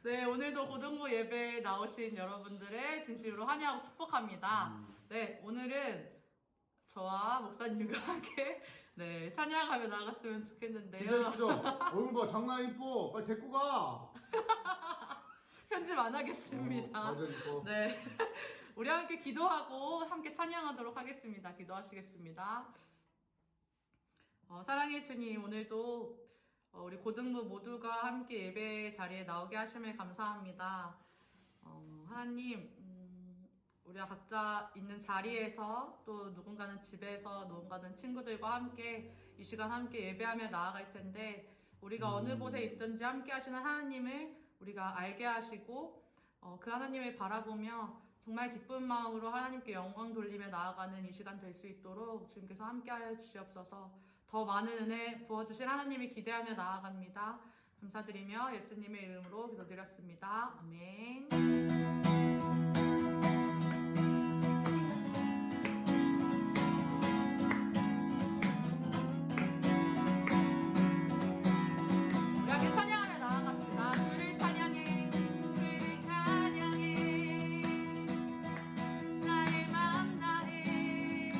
네, 오늘도 고등부 예배에 나오신 여러분들의 진심으로 환영하고 축복합니다. 네, 오늘은 저와 목사님과 함께 네, 찬양하며 나갔으면 좋겠는데요. 진짜 이쁘죠? 얼굴 봐, 장난 이뻐. 빨리 데리고 가. 편집 안 하겠습니다. 완전 이뻐. 네, 우리 함께 기도하고 함께 찬양하도록 하겠습니다. 기도하시겠습니다. 사랑해 주님, 오늘도 우리 고등부 모두가 함께 예배 자리에 나오게 하심을 감사합니다. 하나님, 우리가 각자 있는 자리에서 또 누군가는 집에서 누군가는 친구들과 함께 이 시간 함께 예배하며 나아갈 텐데 우리가 어느 곳에 있든지 함께 하시는 하나님을 우리가 알게 하시고 그 하나님을 바라보며 정말 기쁜 마음으로 하나님께 영광 돌리며 나아가는 이 시간 될 수 있도록 주님께서 함께하여 주시옵소서. 더 많은 은혜 부어주실 하나님을 기대하며 나아갑니다. 감사드리며 예수님의 이름으로 기도드렸습니다. 아멘. 우리 함께 찬양하며 나아갑시다. 주를 찬양해, 주를 찬양해, 나의 맘 다해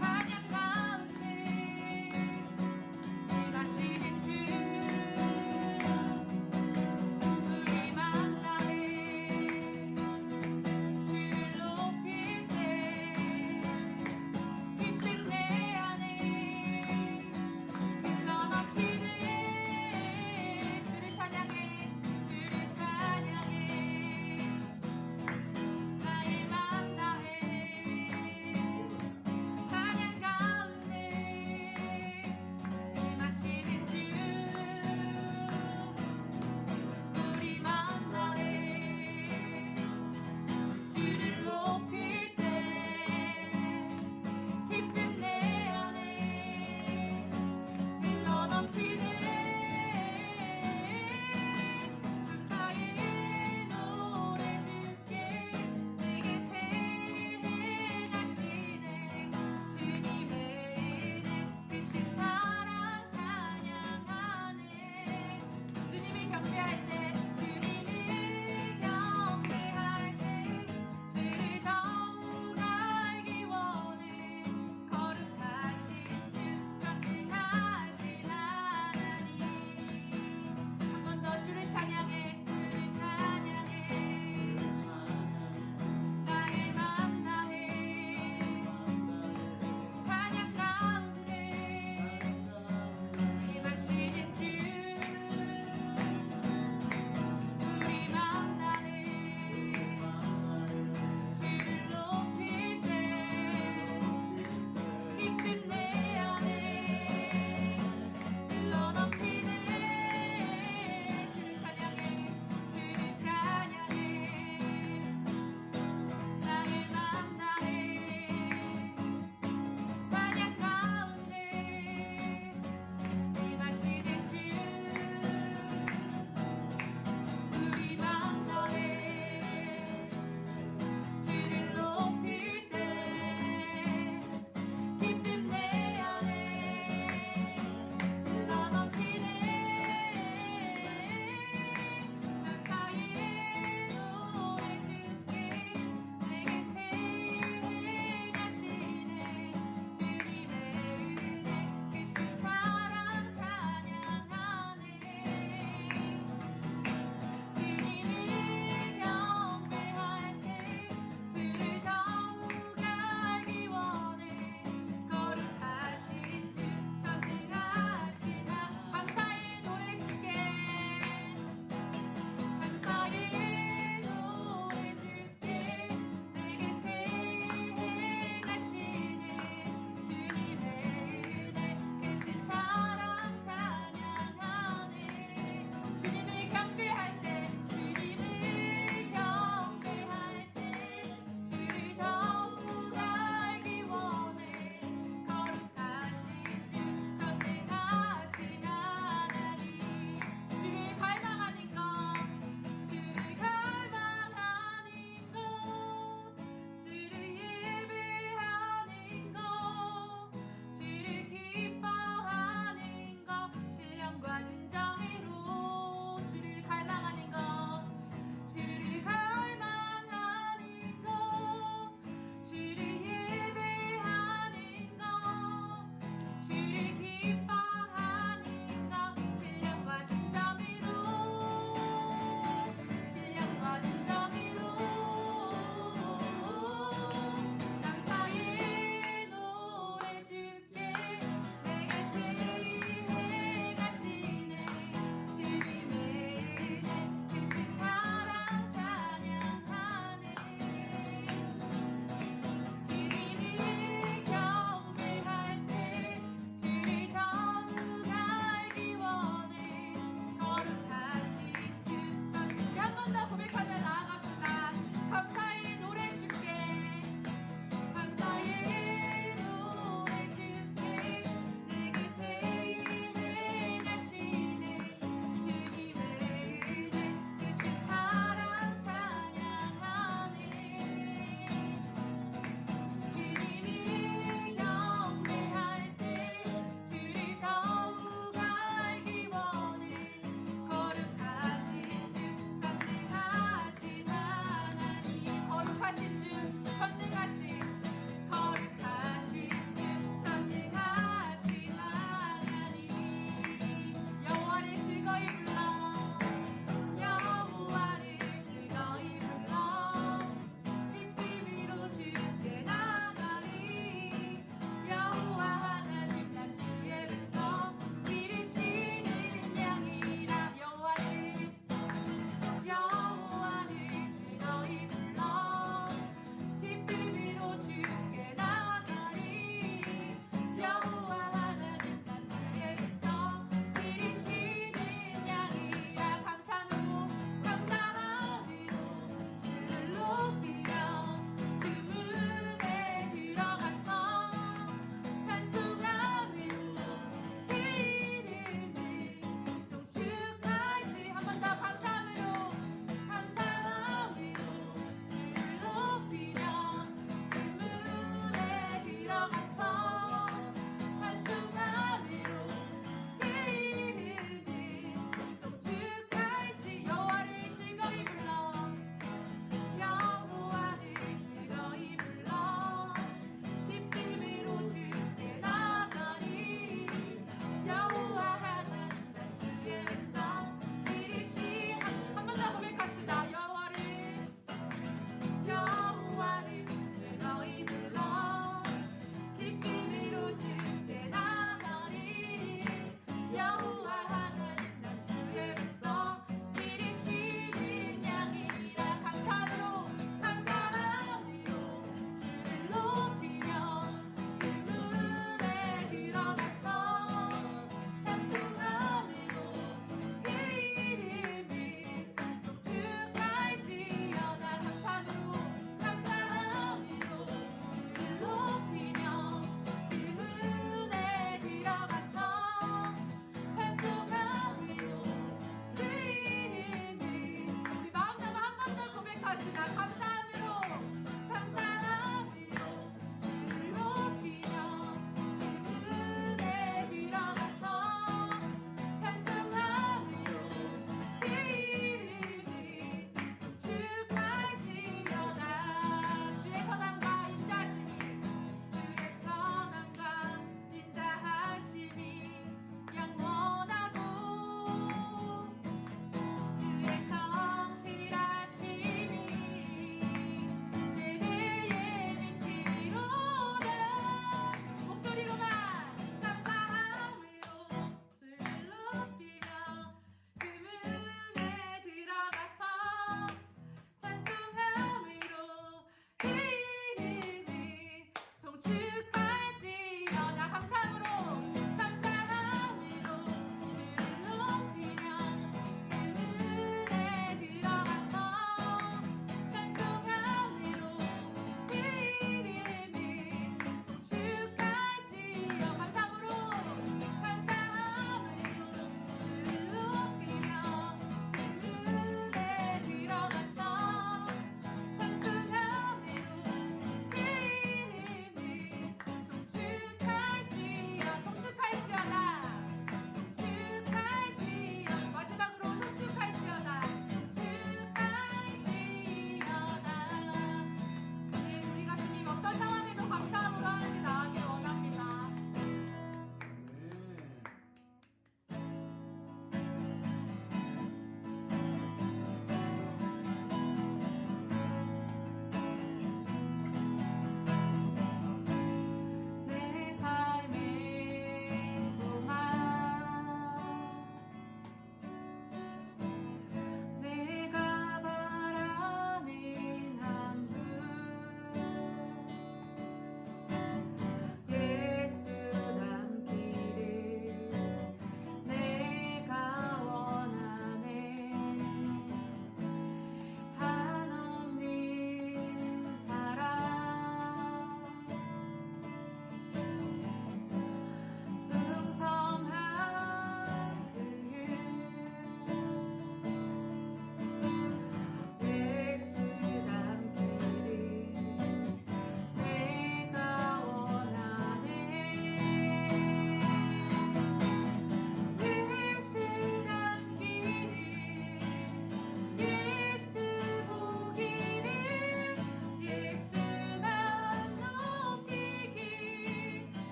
찬양 가운데 임하시는 주, 우리 맘 다해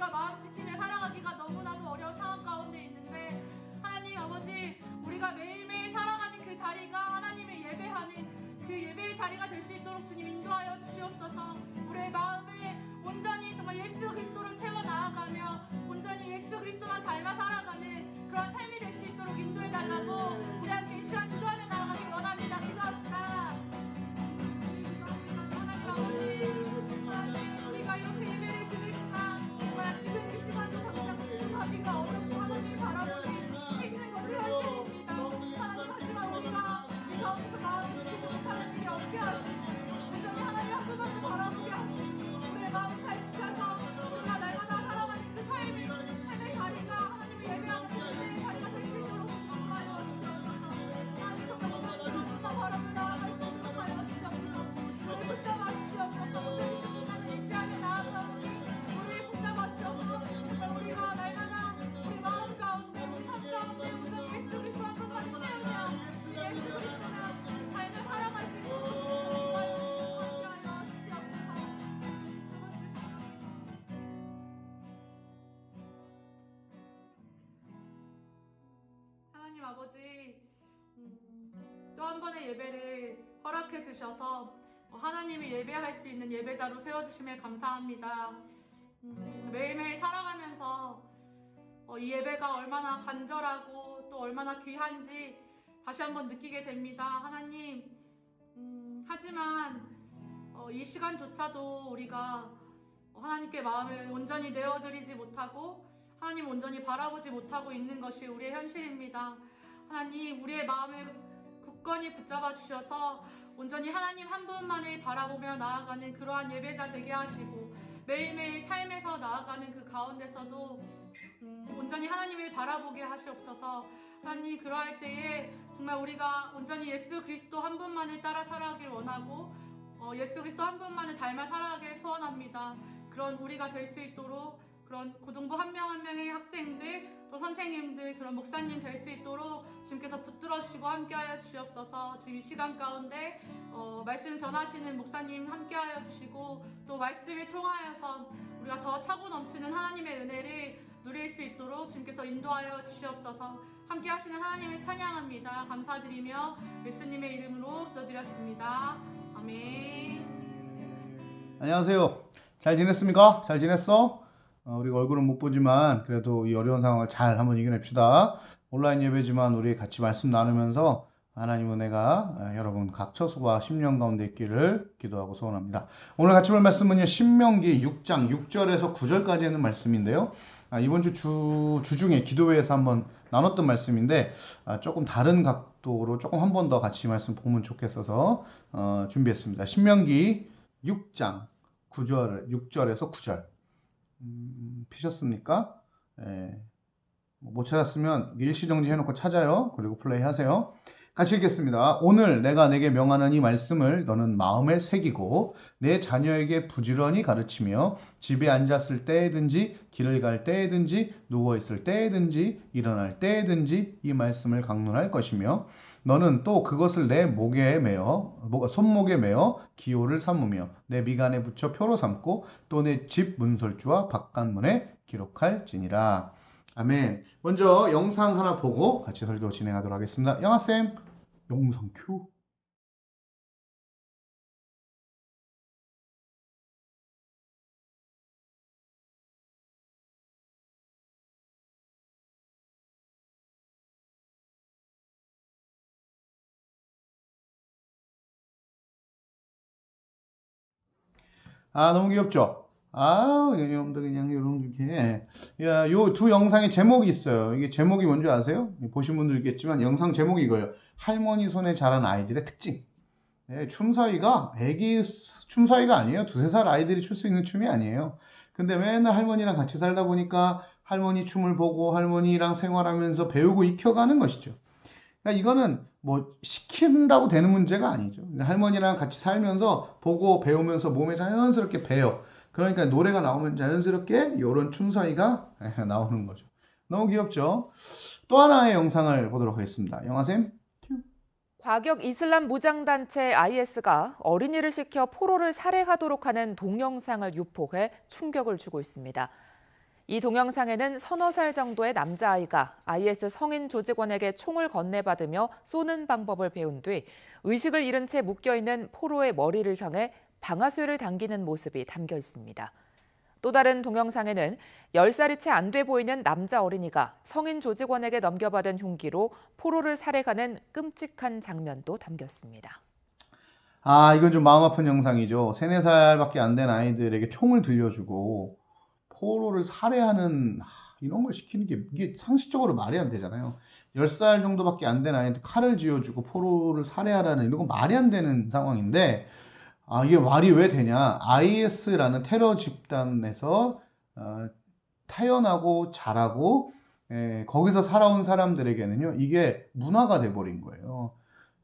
우리가 마음 지키며 살아가기가 너무나도 어려운 상황 가운데 있는데 하나님 아버지 우리가 매일매일 살아가는 그 자리가 하나님의 예배하는 그 예배의 자리가 될 수 있도록 주님 인도하여 주옵소서. 우리의 마음을 온전히 정말 예수 그리스도로 채워 나아가며 온전히 예수 그리스도만 닮아 살아가는 그런 삶이 될 수 있도록 인도해 달라고 우리 함께 이 시간 기도하며 나아가길 원합니다. 기도합시다. 하나님 아버지 하나님 우리가 이렇게 예배를 드리지만 정말 지금 이 시간도 당장 집중하기가 어렵고 하나님을 바라보기 힘든 것이 현실입니다. 하나님 하지만 우리가 이 가운데서 마음을 지키지 못하는 일이 없게 하시고 온전히 하나님 한 분만 바라보게 하시고 우리의 마음을 잘 지켜서 우리가 날마다 살아가는 그 삶의 자리가 하나님을 예배하는 그 자리가 될 수 있도록 인도하여 주옵소서. 하나님 정말 온전히 주님만 바라보며 나아갈 수 있도록 하여 주옵소서. 우리를 붙잡아 주옵소서. 온전히 주님만을 의지하며 나아가오니 우리를 붙잡아 주셔서 정말 우리가 날마다 우리 마음 가운데 우리 삶 가운데 온전히 예수 그리스도 한 분만을 채우며 예수 그리스도는 삶을 살아갈 수 있도록 주님을 인도하여 주옵소서. 하나님 아버지 또 한 번의 예배를 허락해 주셔서 하나님이 예배할 수 있는 예배자로 세워주심에 감사합니다. 매일매일 살아가면서 이 예배가 얼마나 간절하고 또 얼마나 귀한지 다시 한번 느끼게 됩니다. 하나님 하지만 이 시간조차도 우리가 하나님께 마음을 온전히 내어드리지 못하고 하나님 온전히 바라보지 못하고 있는 것이 우리의 현실입니다. 하나님 우리의 마음을 굳건히 붙잡아 주셔서 온전히 하나님 한 분만을 바라보며 나아가는 그러한 예배자 되게 하시고 매일매일 삶에서 나아가는 그 가운데서도 온전히 하나님을 바라보게 하시옵소서. 하나님 그러할 때에 정말 우리가 온전히 예수 그리스도 한 분만을 따라 살아가길 원하고 예수 그리스도 한 분만을 닮아 살아가길 소원합니다. 그런 우리가 될 수 있도록 그런 고등부 한 명 한 명의 학생들 또 선생님들 그런 목사님 될 수 있도록 주님께서 붙들어 주시고 함께하여 주시옵소서. 지금 이 시간 가운데 말씀 전하시는 목사님 함께하여 주시고 또 말씀을 통하여서 우리가 더 차고 넘치는 하나님의 은혜를 누릴 수 있도록 주님께서 인도하여 주시옵소서. 함께하시는 하나님을 찬양합니다. 감사드리며 예수님의 이름으로 기도드렸습니다. 아멘. 안녕하세요. 잘 지냈습니까? 잘 지냈어? 우리가 얼굴은 못 보지만 그래도 이 어려운 상황을 잘 한번 이겨냅시다. 온라인 예배지만 우리 같이 말씀 나누면서 하나님 은혜가 여러분 각 처소와 심령 가운데 있기를 기도하고 소원합니다. 오늘 같이 볼 말씀은요. 신명기 6장 6절에서 9절까지 있는 말씀인데요. 이번 주 중에 기도회에서 한번 나눴던 말씀인데 조금 다른 각도로 조금 한 번 더 같이 말씀 보면 좋겠어서 준비했습니다. 신명기 6장 6절에서 9절 피셨습니까? 못 찾았으면 일시정지 해놓고 찾아요. 그리고 플레이 하세요. 같이 읽겠습니다. 오늘 내가 내게 명하는 이 말씀을 너는 마음에 새기고 내 자녀에게 부지런히 가르치며 집에 앉았을 때에든지 길을 갈 때에든지 누워있을 때에든지 일어날 때에든지 이 말씀을 강론할 것이며 너는 또 그것을 내 손목에 매어 기호를 삼으며 내 미간에 붙여 표로 삼고 또 내 집 문설주와 바깥문에 기록할지니라. 아멘. 먼저 영상 하나 보고 같이 설교 진행하도록 하겠습니다. 영아쌤, 영상 큐. 너무 귀엽죠? 여러분들 그냥 이렇게. 요 두 영상의 제목이 있어요. 이게 제목이 뭔지 아세요? 보신 분들 있겠지만 영상 제목이 이거예요. 할머니 손에 자란 아이들의 특징. 춤사위가 애기 춤사위가 아니에요. 2-3살 아이들이 출 수 있는 춤이 아니에요. 근데 맨날 할머니랑 같이 살다 보니까 할머니 춤을 보고 할머니랑 생활하면서 배우고 익혀가는 것이죠. 그러니까 이거는 뭐 시킨다고 되는 문제가 아니죠. 할머니랑 같이 살면서 보고 배우면서 몸에 자연스럽게 배요. 그러니까 노래가 나오면 자연스럽게 이런 춤사위가 나오는 거죠. 너무 귀엽죠? 또 하나의 영상을 보도록 하겠습니다. 영화쌤. 과격 이슬람 무장단체 IS가 어린이를 시켜 포로를 살해하도록 하는 동영상을 유포해 충격을 주고 있습니다. 이 동영상에는 서너 살 정도의 남자아이가 IS 성인 조직원에게 총을 건네받으며 쏘는 방법을 배운 뒤 의식을 잃은 채 묶여있는 포로의 머리를 향해 방아쇠를 당기는 모습이 담겨 있습니다. 또 다른 동영상에는 10살이 채 안 돼 보이는 남자 어린이가 성인 조직원에게 넘겨받은 흉기로 포로를 살해하는 끔찍한 장면도 담겼습니다. 아, 이건 좀 마음 아픈 영상이죠. 3, 4살밖에 안 된 아이들에게 총을 들려주고 포로를 살해하는 이런 걸 시키는 게 이게 상식적으로 말이 안 되잖아요. 10살 정도밖에 안 된 아이한테 칼을 쥐어주고 포로를 살해하라는 이런 거 말이 안 되는 상황인데 이게 말이 왜 되냐? IS라는 테러 집단에서 태어나고 자라고 거기서 살아온 사람들에게는요, 이게 문화가 돼버린 거예요.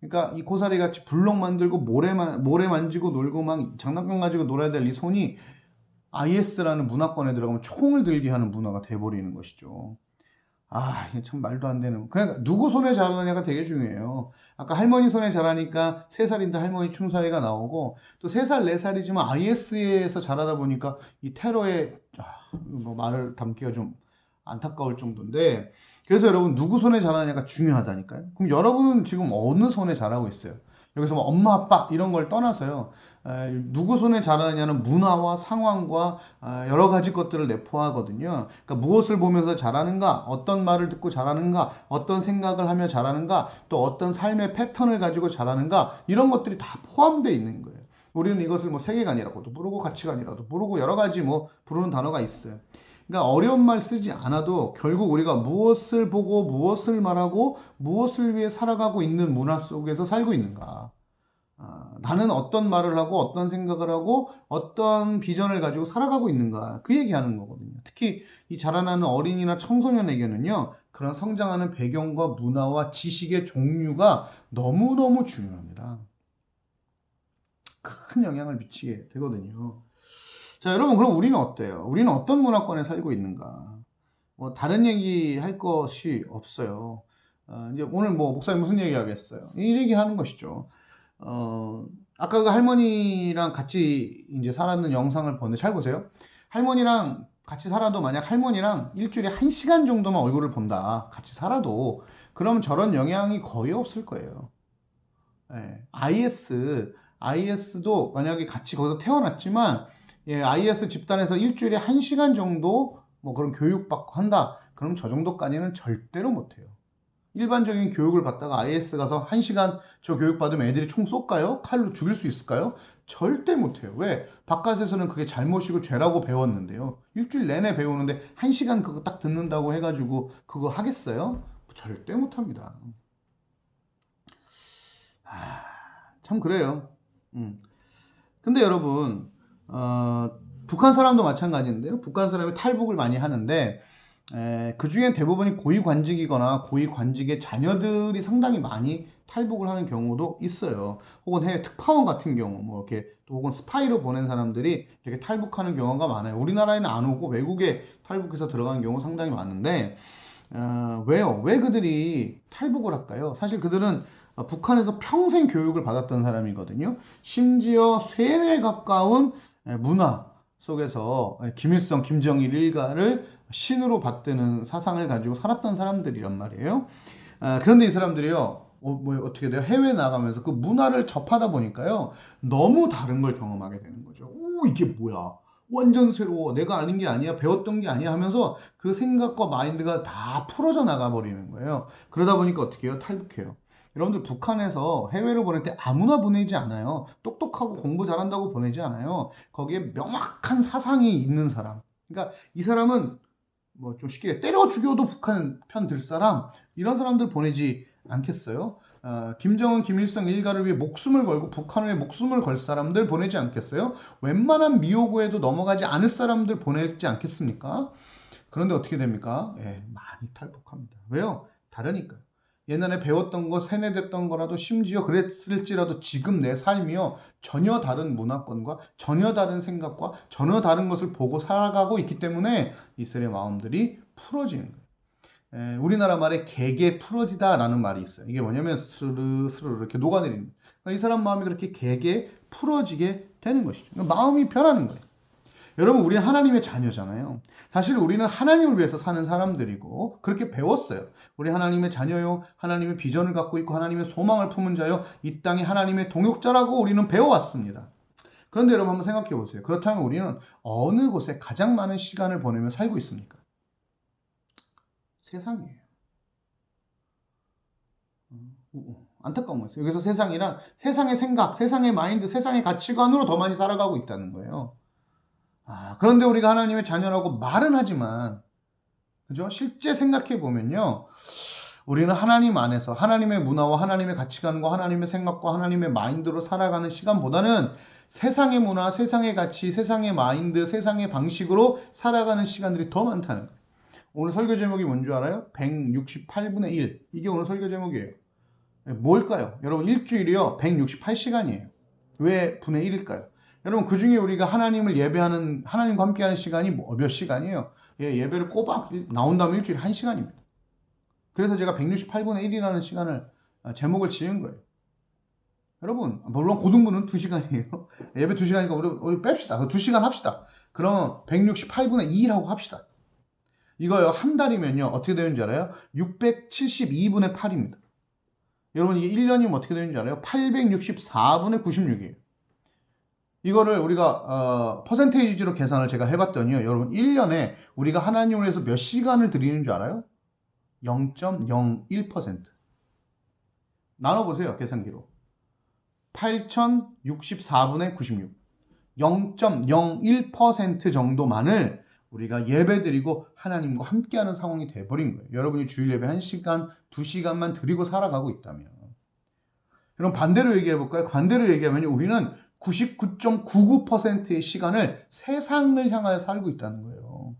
그러니까 이 고사리 같이 블록 만들고 모래 만지고 놀고 막 장난감 가지고 놀아야 될 이 손이 IS라는 문화권에 들어가면 총을 들게 하는 문화가 돼버리는 것이죠. 이게 참 말도 안 되는. 그러니까 누구 손에 자라느냐가 되게 중요해요. 아까 할머니 손에 자라니까 3살인데 할머니 충사위가 나오고 또 3살, 4살이지만 IS에서 자라다 보니까 이 테러에 뭐 말을 담기가 좀 안타까울 정도인데 그래서 여러분 누구 손에 자라느냐가 중요하다니까요. 그럼 여러분은 지금 어느 손에 자라고 있어요? 여기서 뭐 엄마, 아빠 이런 걸 떠나서요. 누구 손에 자라느냐는 문화와 상황과 여러 가지 것들을 내포하거든요. 그러니까 무엇을 보면서 자라는가, 어떤 말을 듣고 자라는가, 어떤 생각을 하며 자라는가, 또 어떤 삶의 패턴을 가지고 자라는가 이런 것들이 다 포함되어 있는 거예요. 우리는 이것을 뭐 세계관이라고도 부르고 가치관이라도 부르고 여러 가지 뭐 부르는 단어가 있어요. 그러니까 어려운 말 쓰지 않아도 결국 우리가 무엇을 보고 무엇을 말하고 무엇을 위해 살아가고 있는 문화 속에서 살고 있는가. 나는 어떤 말을 하고 어떤 생각을 하고 어떤 비전을 가지고 살아가고 있는가. 그 얘기하는 거거든요. 특히 이 자라나는 어린이나 청소년에게는요. 그런 성장하는 배경과 문화와 지식의 종류가 너무너무 중요합니다. 큰 영향을 미치게 되거든요. 자, 여러분, 그럼 우리는 어때요? 우리는 어떤 문화권에 살고 있는가? 뭐, 다른 얘기 할 것이 없어요. 이제 오늘 뭐, 목사님 무슨 얘기 하겠어요? 이 얘기 하는 것이죠. 아까 그 할머니랑 같이 이제 살았는 영상을 보는데 잘 보세요. 할머니랑 같이 살아도 만약 할머니랑 일주일에 1시간 정도만 얼굴을 본다. 같이 살아도. 그럼 저런 영향이 거의 없을 거예요. IS도 만약에 같이 거기서 태어났지만, IS 집단에서 일주일에 1시간 정도 뭐 그런 교육받고 한다. 그럼 저 정도까지는 절대로 못해요. 일반적인 교육을 받다가 IS 가서 1시간 저 교육 받으면 애들이 총 쏠까요? 칼로 죽일 수 있을까요? 절대 못해요. 왜? 바깥에서는 그게 잘못이고 죄라고 배웠는데요. 일주일 내내 배우는데 1시간 그거 딱 듣는다고 해가지고 그거 하겠어요? 절대 못합니다. 참 그래요. 근데 여러분 북한 사람도 마찬가지인데요. 북한 사람이 탈북을 많이 하는데 그 중엔 대부분이 고위관직이거나 고위관직의 자녀들이 상당히 많이 탈북을 하는 경우도 있어요. 혹은 해외 특파원 같은 경우, 뭐 이렇게 또 혹은 스파이로 보낸 사람들이 이렇게 탈북하는 경우가 많아요. 우리나라에는 안 오고 외국에 탈북해서 들어가는 경우 상당히 많은데 왜요? 왜 그들이 탈북을 할까요? 사실 그들은 북한에서 평생 교육을 받았던 사람이거든요. 심지어 세뇌에 가까운 문화 속에서 김일성, 김정일 일가를 신으로 받드는 사상을 가지고 살았던 사람들이란 말이에요. 그런데 이 사람들이요, 뭐 어떻게 돼요? 해외 나가면서 그 문화를 접하다 보니까요, 너무 다른 걸 경험하게 되는 거죠. 오, 이게 뭐야? 완전 새로워. 내가 아는 게 아니야. 배웠던 게 아니야 하면서 그 생각과 마인드가 다 풀어져 나가 버리는 거예요. 그러다 보니까 어떻게 해요? 탈북해요. 여러분들 북한에서 해외로 보낼 때 아무나 보내지 않아요. 똑똑하고 공부 잘한다고 보내지 않아요. 거기에 명확한 사상이 있는 사람. 그러니까 이 사람은 뭐 좀 쉽게 때려 죽여도 북한 편 들 사람, 이런 사람들 보내지 않겠어요? 김정은, 김일성 일가를 위해 목숨을 걸고 북한을 위해 목숨을 걸 사람들 보내지 않겠어요? 웬만한 미호구에도 넘어가지 않을 사람들 보내지 않겠습니까? 그런데 어떻게 됩니까? 많이 탈북합니다. 왜요? 다르니까. 옛날에 배웠던 거, 세뇌됐던 거라도 심지어 그랬을지라도 지금 내 삶이요. 전혀 다른 문화권과 전혀 다른 생각과 전혀 다른 것을 보고 살아가고 있기 때문에 이들의 마음들이 풀어지는 거예요. 우리나라 말에 개개 풀어지다라는 말이 있어요. 이게 뭐냐면 스르르 이렇게 녹아내리는 거예요. 그러니까 이 사람 마음이 그렇게 개개 풀어지게 되는 것이죠. 그러니까 마음이 변하는 거예요. 여러분, 우리는 하나님의 자녀잖아요. 사실 우리는 하나님을 위해서 사는 사람들이고 그렇게 배웠어요. 우리 하나님의 자녀요, 하나님의 비전을 갖고 있고 하나님의 소망을 품은 자요, 이 땅에 하나님의 동역자라고 우리는 배워왔습니다. 그런데 여러분 한번 생각해 보세요. 그렇다면 우리는 어느 곳에 가장 많은 시간을 보내며 살고 있습니까? 세상이에요. 안타까운 거예요. 여기서 세상이란 세상의 생각, 세상의 마인드, 세상의 가치관으로 더 많이 살아가고 있다는 거예요. 그런데 우리가 하나님의 자녀라고 말은 하지만, 그죠? 실제 생각해 보면요, 우리는 하나님 안에서 하나님의 문화와 하나님의 가치관과 하나님의 생각과 하나님의 마인드로 살아가는 시간보다는 세상의 문화, 세상의 가치, 세상의 마인드, 세상의 방식으로 살아가는 시간들이 더 많다는 거예요. 오늘 설교 제목이 뭔지 알아요? 168분의 1. 이게 오늘 설교 제목이에요. 뭘까요? 여러분, 일주일이요 168시간이에요. 왜 분의 1일까요? 여러분, 그 중에 우리가 하나님을 예배하는, 하나님과 함께하는 시간이 몇 시간이에요? 예배를 꼬박 나온다면 일주일에 1시간입니다. 그래서 제가 168분의 1이라는 시간을, 제목을 지은 거예요. 여러분, 물론 고등부는 2시간이에요. 예배 2시간이니까 우리 뺍시다. 2시간 합시다. 그럼 168분의 2라고 합시다. 이거요, 한 달이면요, 어떻게 되는지 알아요? 672분의 8입니다. 여러분, 이게 1년이면 어떻게 되는지 알아요? 864분의 96이에요. 이거를 우리가 퍼센테이지로 계산을 제가 해봤더니요, 여러분 1년에 우리가 하나님을 위해서 몇 시간을 드리는 줄 알아요? 0.01%. 나눠보세요, 계산기로. 8064분의 96. 0.01% 정도만을 우리가 예배드리고 하나님과 함께하는 상황이 돼버린 거예요. 여러분이 주일 예배 1시간, 2시간만 드리고 살아가고 있다면. 그럼 반대로 얘기해볼까요? 반대로 얘기하면 우리는 99.99%의 시간을 세상을 향하여 살고 있다는 거예요.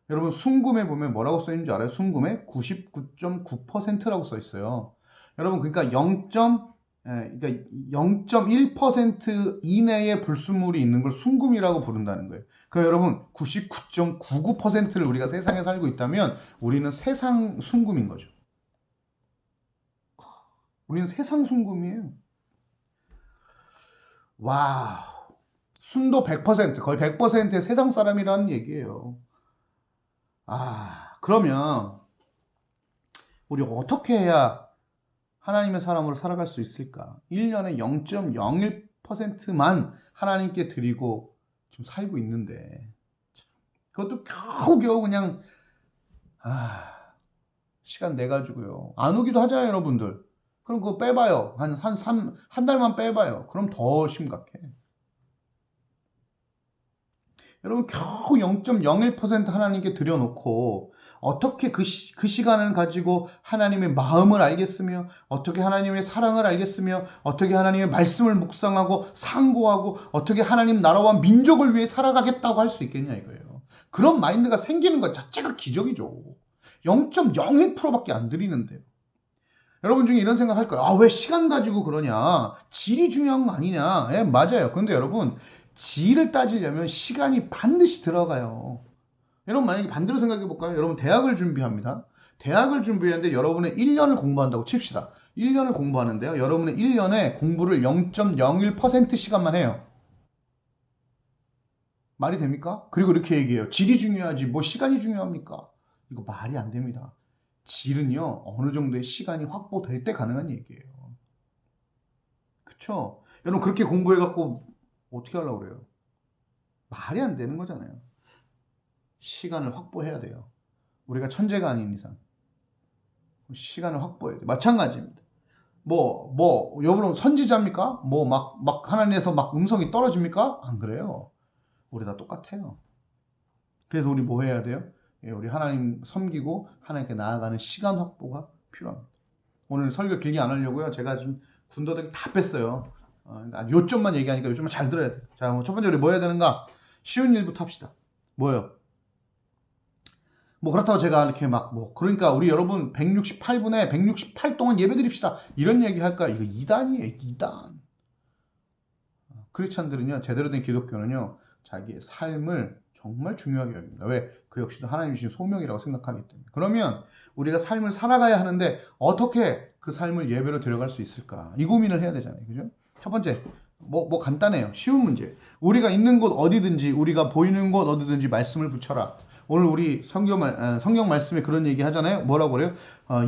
여러분, 순금에 보면 뭐라고 써 있는 줄 알아요? 순금에 99.9%라고 써 있어요. 여러분, 그러니까 0.1% 이내의 불순물이 있는 걸 순금이라고 부른다는 거예요. 그러니까 여러분, 99.99%를 우리가 세상에 살고 있다면 우리는 세상 순금인 거죠. 우리는 세상 순금이에요. 와우. 순도 100%, 거의 100%의 세상 사람이라는 얘기예요. 그러면 우리 어떻게 해야 하나님의 사람으로 살아갈 수 있을까? 1년에 0.01%만 하나님께 드리고 지금 살고 있는데, 그것도 겨우겨우 그냥 시간 내가지고요. 안 오기도 하잖아요, 여러분들. 그럼 그거 빼봐요. 한 달만 빼봐요. 그럼 더 심각해. 여러분, 겨우 0.01% 하나님께 드려놓고 어떻게 그 시간을 가지고 하나님의 마음을 알겠으며, 어떻게 하나님의 사랑을 알겠으며, 어떻게 하나님의 말씀을 묵상하고 상고하고, 어떻게 하나님 나라와 민족을 위해 살아가겠다고 할 수 있겠냐 이거예요. 그런 마인드가 생기는 것 자체가 기적이죠. 0.01%밖에 안 드리는데요. 여러분 중에 이런 생각 할 거예요. 왜 시간 가지고 그러냐? 질이 중요한 거 아니냐? 예, 맞아요. 근데 여러분, 질을 따지려면 시간이 반드시 들어가요. 여러분, 만약에 반대로 생각해 볼까요? 여러분, 대학을 준비합니다. 대학을 준비하는데 여러분의 1년을 공부한다고 칩시다. 1년을 공부하는데요, 여러분의 1년에 공부를 0.01% 시간만 해요. 말이 됩니까? 그리고 이렇게 얘기해요. 질이 중요하지 뭐 시간이 중요합니까? 이거 말이 안 됩니다. 질은요, 어느 정도의 시간이 확보될 때 가능한 얘기예요. 그쵸? 여러분, 그렇게 공부해갖고 어떻게 하려고 그래요? 말이 안 되는 거잖아요. 시간을 확보해야 돼요. 우리가 천재가 아닌 이상 시간을 확보해야 돼요. 마찬가지입니다. 여러분 선지자입니까? 막 하나님에서 막 음성이 떨어집니까? 안 그래요. 우리 다 똑같아요. 그래서 우리 뭐 해야 돼요? 우리 하나님 섬기고 하나님께 나아가는 시간 확보가 필요합니다. 오늘 설교 길게 안 하려고요. 제가 지금 군더더기 다 뺐어요. 그러니까 요점만 얘기하니까 요점만 잘 들어야 돼요. 자, 첫 번째 우리 뭐 해야 되는가? 쉬운 일부터 합시다. 뭐예요? 그렇다고 제가 이렇게 그러니까 우리 여러분 168분에 168 동안 예배 드립시다. 이런 얘기 할까? 이거 2단이에요, 2단. 크리스찬들은요, 제대로 된 기독교는요, 자기의 삶을 정말 중요하게 여깁니다. 왜? 그 역시도 하나님이 주신 소명이라고 생각하기 때문에. 그러면 우리가 삶을 살아가야 하는데 어떻게 그 삶을 예배로 데려갈 수 있을까? 이 고민을 해야 되잖아요. 그죠? 첫 번째, 뭐 간단해요. 쉬운 문제. 우리가 있는 곳 어디든지, 우리가 보이는 곳 어디든지 말씀을 붙여라. 오늘 우리 성경 말씀에 그런 얘기 하잖아요. 뭐라고 그래요?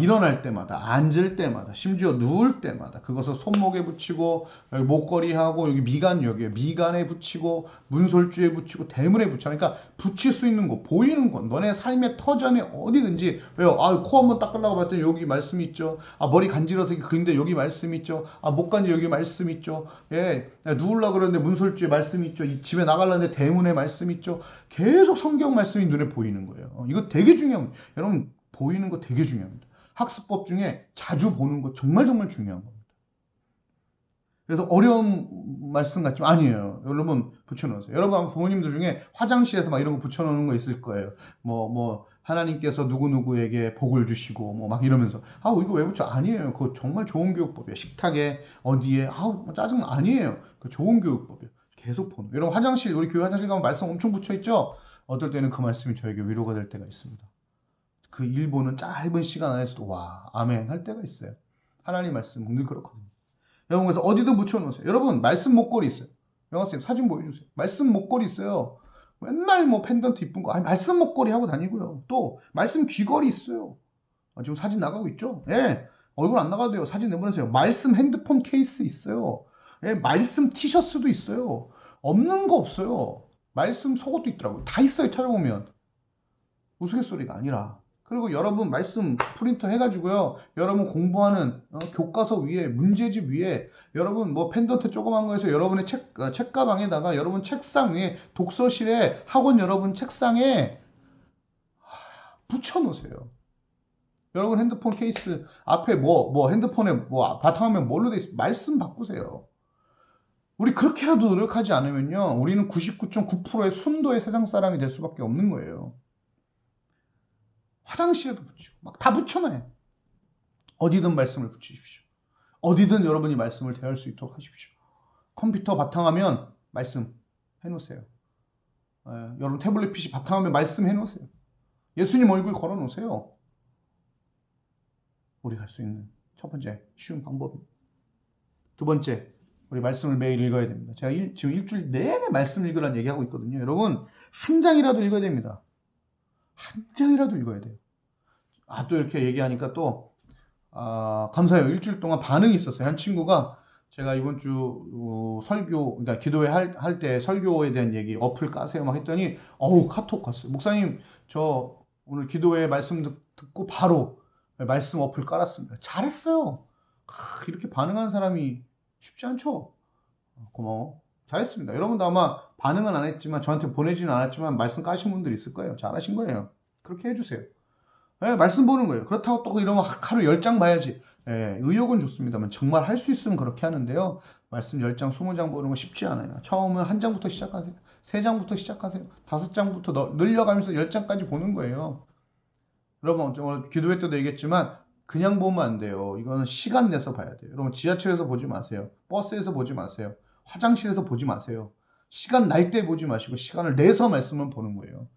일어날 때마다, 앉을 때마다, 심지어 누울 때마다 그것을 손목에 붙이고, 여기 목걸이하고, 여기 미간에 붙이고, 문솔주에 붙이고, 대문에 붙여. 그러니까 붙일 수 있는 곳, 보이는 곳, 너네 삶의 터전에 어디든지. 왜요? 코 한번 닦으려고 봤더니 여기 말씀이 있죠. 머리 간지러서 그런데 여기 말씀이 있죠. 목 간지 여기 말씀이 있죠. 예, 누우려고 그러는데 문솔주에 말씀이 있죠. 이 집에 나가려는데 대문에 말씀이 있죠. 계속 성경 말씀이 눈에 보이는 거예요. 이거 되게 중요합니다. 여러분, 보이는 거 되게 중요합니다. 학습법 중에 자주 보는 거 정말 중요한 겁니다. 그래서 어려운 말씀 같지만 아니에요. 여러분 붙여놓으세요. 여러분 부모님들 중에 화장실에서 막 이런 거 붙여놓는 거 있을 거예요. 하나님께서 누구누구에게 복을 주시고 막 이러면서 이거 왜 붙여? 아니에요. 그거 정말 좋은 교육법이에요. 식탁에 어디에 짜증 아니에요. 그 좋은 교육법이에요. 계속 보는. 여러분 우리 교회 화장실 가면 말씀 엄청 붙여 있죠. 어떨 때는 그 말씀이 저에게 위로가 될 때가 있습니다. 그 일보는 짧은 시간 안에서도 와 아멘 할 때가 있어요. 하나님 말씀은 늘 그렇거든요. 여러분 그래서 어디든 붙여놓으세요. 여러분 말씀 목걸이 있어요. 영화쌤 사진 보여주세요. 말씀 목걸이 있어요. 맨날 펜던트 이쁜 거 말씀 목걸이 하고 다니고요. 또 말씀 귀걸이 있어요. 지금 사진 나가고 있죠? 예, 얼굴 안 나가도 돼요. 사진 내보내세요. 말씀 핸드폰 케이스 있어요. 예, 말씀 티셔츠도 있어요. 없는 거 없어요. 말씀 속옷도 있더라고요. 다 있어요. 찾아보면. 우스갯소리가 아니라. 그리고 여러분 말씀 프린터 해가지고요. 여러분 공부하는 교과서 위에 문제집 위에 여러분 펜던트 조그만 거에서 여러분의 책가방에다가 여러분 책상 위에 독서실에 학원 여러분 책상에 붙여놓으세요. 여러분 핸드폰 케이스 앞에 핸드폰에 바탕화면 뭘로 돼 있어요? 말씀 바꾸세요. 우리 그렇게라도 노력하지 않으면요. 우리는 99.9%의 순도의 세상 사람이 될 수밖에 없는 거예요. 화장실에도 붙이고 막 다 붙여놔요. 어디든 말씀을 붙이십시오. 어디든 여러분이 말씀을 대할 수 있도록 하십시오. 컴퓨터 바탕화면 말씀 해놓으세요. 여러분 태블릿 PC 바탕화면 말씀 해놓으세요. 예수님 얼굴 걸어놓으세요. 우리가 할 수 있는 첫 번째 쉬운 방법입니다. 두 번째, 우리 말씀을 매일 읽어야 됩니다. 제가 지금 일주일 내내 말씀 읽으라는 얘기하고 있거든요. 여러분 한 장이라도 읽어야 됩니다. 한 장이라도 읽어야 돼요. 또 이렇게 얘기하니까 또 감사해요. 일주일 동안 반응이 있었어요. 한 친구가 제가 이번 주 설교, 그러니까 기도회 할 때 설교에 대한 얘기 어플 까세요 막 했더니 카톡 왔어요. 목사님 저 오늘 기도회 말씀 듣고 바로 말씀 어플 깔았습니다. 잘했어요. 이렇게 반응한 사람이 쉽지 않죠. 고마워. 잘했습니다. 여러분도 아마 반응은 안 했지만 저한테 보내지는 않았지만 말씀 까신 분들이 있을 거예요. 잘하신 거예요. 그렇게 해주세요. 말씀 보는 거예요. 그렇다고 또 이러면 하루 10장 봐야지. 의욕은 좋습니다만 정말 할 수 있으면 그렇게 하는데요. 말씀 10장, 20장 보는 거 쉽지 않아요. 처음은 1장부터 시작하세요. 3장부터 시작하세요. 5장부터 늘려가면서 10장까지 보는 거예요. 여러분 오늘 기도회 때도 얘기했지만 그냥 보면 안 돼요. 이거는 시간 내서 봐야 돼요. 여러분 지하철에서 보지 마세요. 버스에서 보지 마세요. 화장실에서 보지 마세요. 시간 날 때 보지 마시고 시간을 내서 말씀을 보는 거예요.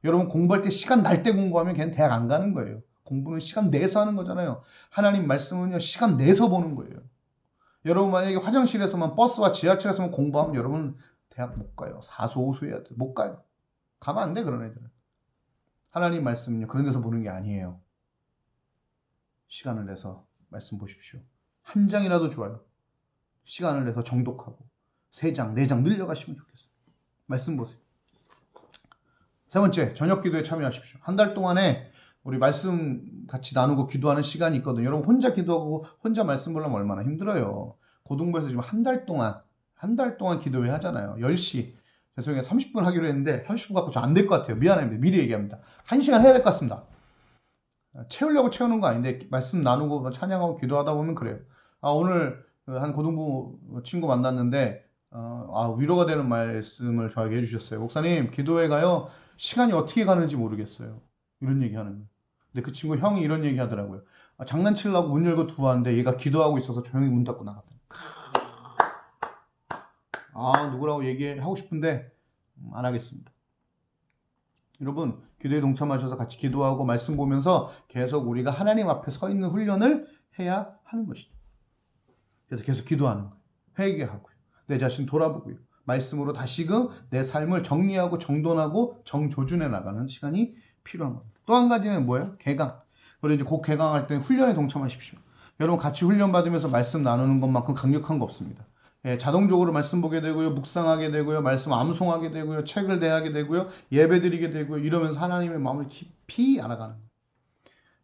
여러분 공부할 때 시간 날 때 공부하면 그냥 대학 안 가는 거예요. 공부는 시간 내서 하는 거잖아요. 하나님 말씀은요 시간 내서 보는 거예요. 여러분 만약에 화장실에서만 버스와 지하철에서만 공부하면 여러분 대학 못 가요. 사소오수 해야 돼. 못 가요. 가면 안 돼 그런 애들은. 하나님 말씀은요 그런 데서 보는 게 아니에요. 시간을 내서 말씀 보십시오. 한 장이라도 좋아요. 시간을 내서 정독하고 3장, 4장 늘려가시면 좋겠어요. 말씀 보세요. 세 번째, 저녁 기도에 참여하십시오. 한 달 동안에 우리 말씀 같이 나누고 기도하는 시간이 있거든요. 여러분 혼자 기도하고 혼자 말씀 보려면 얼마나 힘들어요. 고등부에서 지금 한 달 동안 기도회 하잖아요. 10시. 죄송해요. 30분 하기로 했는데 30분 갖고 저 안 될 것 같아요. 미안합니다. 미리 얘기합니다. 1시간 해야 될 것 같습니다. 채우려고 채우는 거 아닌데 말씀 나누고 찬양하고 기도하다 보면 그래요. 오늘 한 고등부 친구 만났는데 위로가 되는 말씀을 저에게 해주셨어요. 목사님 기도회 가요. 시간이 어떻게 가는지 모르겠어요. 이런 얘기하는 거예요. 근데 그 친구 형이 이런 얘기 하더라고요. 장난치려고 문 열고 들어왔는데 얘가 기도하고 있어서 조용히 문 닫고 나갔다. 누구라고 얘기하고 싶은데 안 하겠습니다. 여러분 기도에 동참하셔서 같이 기도하고 말씀 보면서 계속 우리가 하나님 앞에 서 있는 훈련을 해야 하는 것이죠. 그래서 계속 기도하는 거예요. 회개하고요. 내 자신 돌아보고요. 말씀으로 다시금 내 삶을 정리하고 정돈하고 정조준해 나가는 시간이 필요한 겁니다. 또 한 가지는 뭐예요? 개강. 우리 이제 곧 개강할 때 훈련에 동참하십시오. 여러분 같이 훈련 받으면서 말씀 나누는 것만큼 강력한 거 없습니다. 예, 자동적으로 말씀 보게 되고요, 묵상하게 되고요, 말씀 암송하게 되고요, 책을 대하게 되고요, 예배 드리게 되고요, 이러면서 하나님의 마음을 깊이 알아가는 거예요.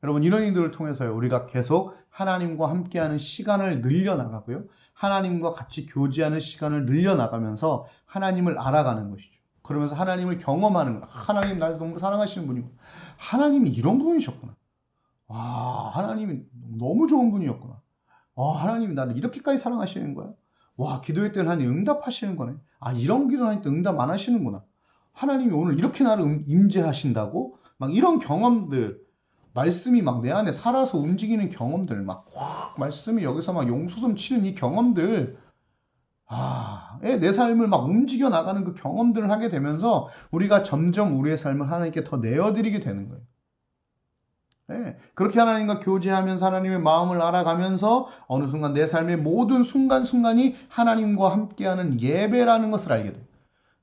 여러분 이런 일들을 통해서요, 우리가 계속 하나님과 함께하는 시간을 늘려나가고요, 하나님과 같이 교제하는 시간을 늘려나가면서 하나님을 알아가는 것이죠. 그러면서 하나님을 경험하는 거예요. 하나님 나를 너무 사랑하시는 분이고, 하나님이 이런 분이셨구나. 와, 하나님이 너무 좋은 분이었구나. 와, 하나님이 나를 이렇게까지 사랑하시는 거야. 와, 기도할 때는 하나님 응답하시는 거네. 아, 이런 기도는 하나님 응답 안 하시는구나. 하나님이 오늘 이렇게 나를 임재하신다고? 막 이런 경험들, 말씀이 막 내 안에 살아서 움직이는 경험들, 막 확 말씀이 여기서 막 용솟음 치는 이 경험들, 내 삶을 막 움직여 나가는 그 경험들을 하게 되면서 우리가 점점 우리의 삶을 하나님께 더 내어드리게 되는 거예요. 네, 그렇게 하나님과 교제하면서 하나님의 마음을 알아가면서 어느 순간 내 삶의 모든 순간순간이 하나님과 함께하는 예배라는 것을 알게 돼요.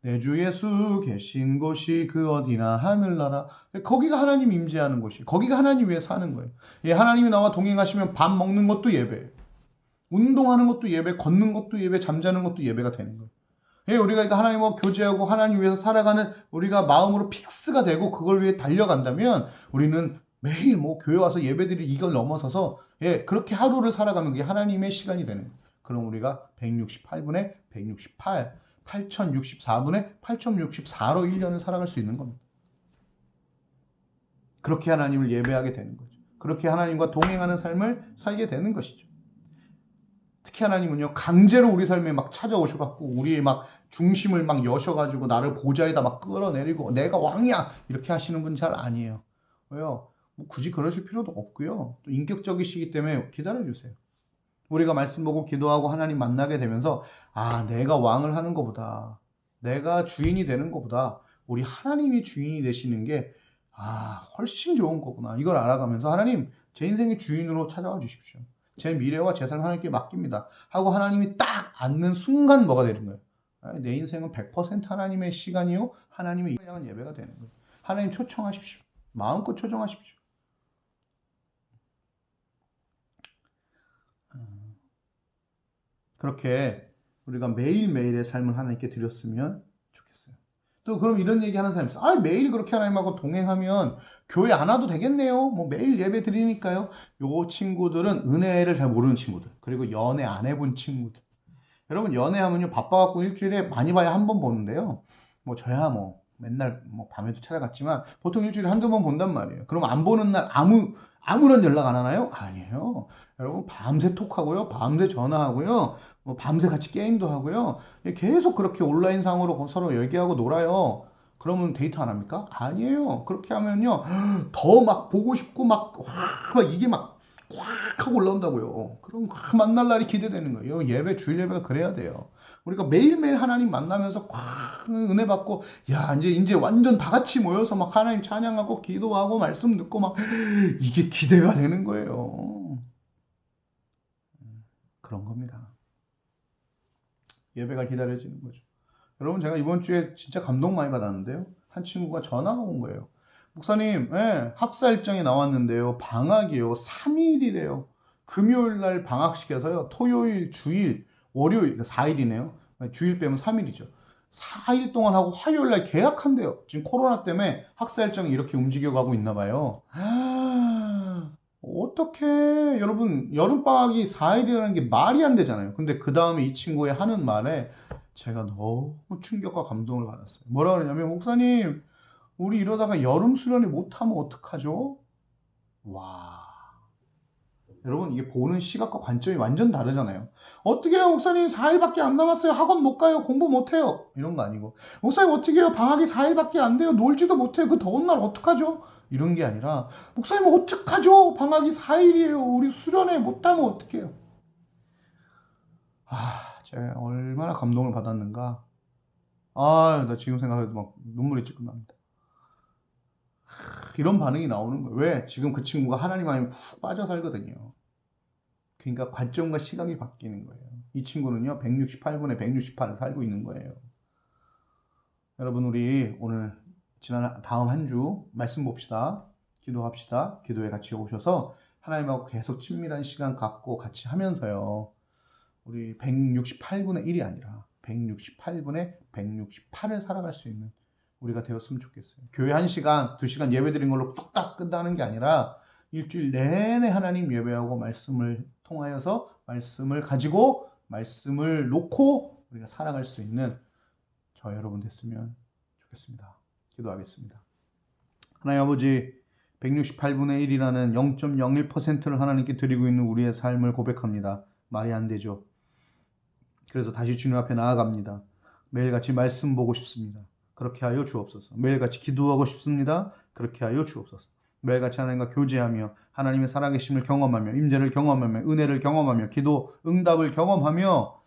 내 주 예수 계신 곳이 그 어디나 하늘나라. 거기가 하나님 임재하는 곳이, 거기가 하나님 위해 사는 거예요. 예, 하나님이 나와 동행하시면 밥 먹는 것도 예배예요. 운동하는 것도 예배, 걷는 것도 예배, 잠자는 것도 예배가 되는 거예요. 예, 우리가 하나님과 교제하고 하나님 위해서 살아가는 우리가 마음으로 픽스가 되고 그걸 위해 달려간다면 우리는 매일 뭐 교회 와서 예배드릴 이걸 넘어서서 예, 그렇게 하루를 살아가면 그게 하나님의 시간이 되는 거예요. 그럼 우리가 168분에 168, 8064분에 8064로 1년을 살아갈 수 있는 겁니다. 그렇게 하나님을 예배하게 되는 거죠. 그렇게 하나님과 동행하는 삶을 살게 되는 것이죠. 특히 하나님은요, 강제로 우리 삶에 막 찾아오셔갖고 우리의 막 중심을 막 여셔가지고 나를 보좌에다 막 끌어내리고 내가 왕이야 이렇게 하시는 분 잘 아니에요. 왜요? 뭐 굳이 그러실 필요도 없고요. 또 인격적이시기 때문에 기다려주세요. 우리가 말씀 보고 기도하고 하나님 만나게 되면서 내가 왕을 하는 것보다 내가 주인이 되는 것보다 우리 하나님이 주인이 되시는 게 훨씬 좋은 거구나. 이걸 알아가면서 하나님 제 인생의 주인으로 찾아와 주십시오. 제 미래와 제 삶 하나님께 맡깁니다. 하고 하나님이 딱 앉는 순간 뭐가 되는 거예요? 내 인생은 100% 하나님의 시간이요. 하나님의 향한 예배가 되는 거예요. 하나님 초청하십시오. 마음껏 초청하십시오. 그렇게 우리가 매일매일의 삶을 하나님께 드렸으면 좋겠어요. 또 그럼 이런 얘기 하는 사람이 있어요. 매일 그렇게 하나님하고 동행하면 교회 안 와도 되겠네요. 뭐 매일 예배 드리니까요. 요 친구들은 은혜를 잘 모르는 친구들. 그리고 연애 안 해본 친구들. 여러분 연애하면요 바빠갖고 일주일에 많이 봐야 한 번 보는데요. 뭐 저야 뭐 맨날 뭐 밤에도 찾아갔지만 보통 일주일에 한두 번 본단 말이에요. 그럼 안 보는 날 아무런 연락 안 하나요? 아니에요. 여러분 밤새 톡하고요. 밤새 전화하고요. 뭐 밤새 같이 게임도 하고요. 계속 그렇게 온라인상으로 서로 얘기하고 놀아요. 그러면 데이트 안 합니까? 아니에요. 그렇게 하면요. 더 막 보고 싶고 막 이게 막 하고 올라온다고요. 그럼 만날 날이 기대되는 거예요. 예배, 주일 예배가 그래야 돼요. 우리가 매일매일 하나님 만나면서 은혜 받고, 이제 완전 다 같이 모여서 막 하나님 찬양하고, 기도하고, 말씀 듣고 막, 이게 기대가 되는 거예요. 그런 겁니다. 예배가 기다려지는 거죠. 여러분, 제가 이번 주에 진짜 감동 많이 받았는데요. 한 친구가 전화가 온 거예요. 목사님, 학사 일정이 나왔는데요. 방학이요. 3일이래요. 금요일 날 방학시켜서요. 토요일, 주일, 월요일, 4일이네요. 주일 빼면 3일이죠. 4일 동안 하고 화요일 날 계약한대요. 지금 코로나 때문에 학사 일정이 이렇게 움직여가고 있나 봐요. 어떻게 여러분 여름방학이 4일이라는 게 말이 안 되잖아요. 근데 그 다음에 이 친구의 하는 말에 제가 너무 충격과 감동을 받았어요. 뭐라 그러냐면 목사님 우리 이러다가 여름 수련회 못하면 어떡하죠? 와 여러분 이게 보는 시각과 관점이 완전 다르잖아요. 어떻게 해요 목사님 4일밖에 안 남았어요. 학원 못 가요. 공부 못해요. 이런 거 아니고 목사님 어떻게 해요 방학이 4일밖에 안 돼요. 놀지도 못해요. 그 더운 날 어떡하죠? 이런 게 아니라 목사님 어떡하죠? 방학이 4일이에요. 우리 수련회 못하면 어떡해요? 제가 얼마나 감동을 받았는가. 나 지금 생각해도 막 눈물이 찔끔 납니다. 이런 반응이 나오는 거예요. 왜? 지금 그 친구가 하나님 안에 푹 빠져 살거든요. 그러니까 관점과 시각이 바뀌는 거예요. 이 친구는요 168분에 168을 살고 있는 거예요. 여러분 우리 오늘 다음 한 주 말씀 봅시다. 기도합시다. 기도에 같이 오셔서 하나님하고 계속 친밀한 시간 갖고 같이 하면서요. 우리 168분의 1이 아니라 168분의 168을 살아갈 수 있는 우리가 되었으면 좋겠어요. 교회 1시간, 2시간 예배 드린 걸로 뚝딱 끝나는 게 아니라 일주일 내내 하나님 예배하고 말씀을 통하여서 말씀을 가지고 말씀을 놓고 우리가 살아갈 수 있는 저 여러분 됐으면 좋겠습니다. 기도하겠습니다. 하나님 아버지 168분의 1이라는 0.01%를 하나님께 드리고 있는 우리의 삶을 고백합니다. 말이 안 되죠. 그래서 다시 주님 앞에 나아갑니다. 매일같이 말씀 보고 싶습니다. 그렇게 하여 주옵소서. 매일같이 기도하고 싶습니다. 그렇게 하여 주옵소서. 매일같이 하나님과 교제하며 하나님의 살아계심을 경험하며 임재를 경험하며 은혜를 경험하며 기도 응답을 경험하며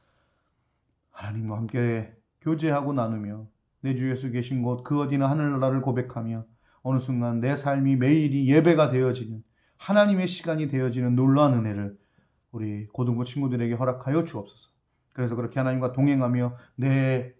하나님과 함께 교제하고 나누며 내 주 예수 계신 곳 그 어디나 하늘나라를 고백하며 어느 순간 내 삶이 매일이 예배가 되어지는 하나님의 시간이 되어지는 놀라운 은혜를 우리 고등부 친구들에게 허락하여 주옵소서. 그래서 그렇게 하나님과 동행하며 내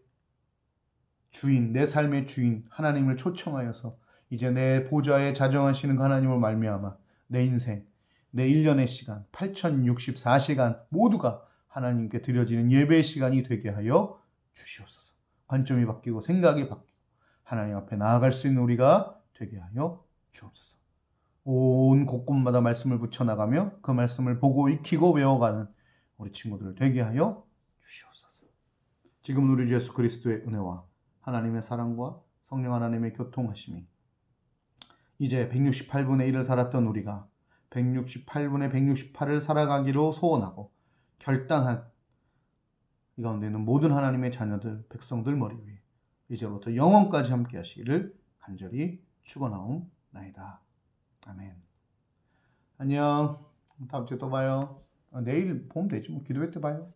주인, 내 삶의 주인 하나님을 초청하여서 이제 내 보좌에 자정하시는 그 하나님을 말미암아 내 인생, 내 1년의 시간, 8064시간 모두가 하나님께 드려지는 예배의 시간이 되게 하여 주시옵소서. 관점이 바뀌고 생각이 바뀌고 하나님 앞에 나아갈 수 있는 우리가 되게 하여 주옵소서. 온 곳곳마다 말씀을 붙여나가며 그 말씀을 보고 익히고 외워가는 우리 친구들을 되게 하여 주시옵소서. 지금은 우리 주 예수 그리스도의 은혜와 하나님의 사랑과 성령 하나님의 교통하심이 이제 168분의 1을 살았던 우리가 168분의 168을 살아가기로 소원하고 결단한 이 가운데는 모든 하나님의 자녀들, 백성들 머리 위에 이제부터 영원까지 함께 하시기를 간절히 축원하옵나이다. 아멘. 안녕. 다음 주에 또 봐요. 내일 보면 되지 뭐. 기도회 때 봐요.